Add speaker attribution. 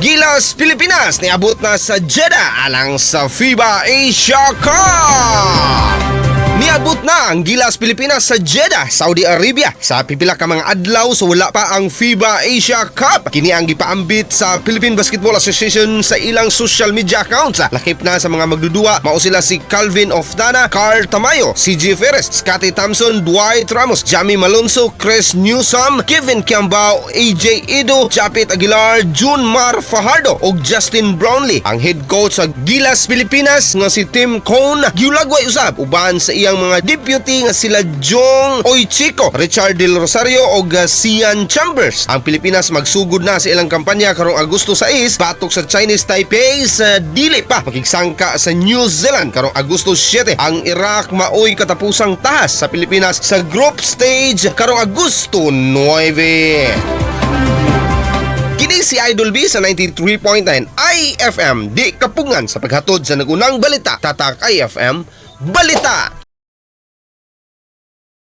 Speaker 1: Gilas Pilipinas niabot na sa Jeddah alang sa FIBA Asia Cup. Niabot na ang Gilas Pilipinas sa Jeddah, Saudi Arabia sa pipila ka mga adlaw so wala pa ang FIBA Asia Cup. Kini ang gipaambit sa Philippine Basketball Association sa ilang social media accounts. Lakip na sa mga magdudua, mao sila si Calvin Oftana, Carl Tamayo, CJ Ferres, Scotty Thompson, Dwight Ramos, Jamie Malonzo, Chris Newsom, Kevin Kiambao, AJ Ido, Japit Aguilar, June Mar Fajardo ug Justin Brownlee. Ang head coach sa Gilas Pilipinas nga si Tim Cone giulagway usab uban sa iyang mga deputy nga sila Jong Oychico, Richard Del Rosario ug Sian Chambers. Ang Pilipinas magsugod na sa ilang kampanya karong Agosto 6 batok sa Chinese Taipei sa dili pa makigsangka sa New Zealand karong Agosto 7. Ang Iraq maoy katapusang tahas sa Pilipinas sa group stage karong Agosto 9. Kini si Idol B sa 93.9 iFM, di kapungan sa paghatod sa nagunang balita. Tatak iFM, Balita!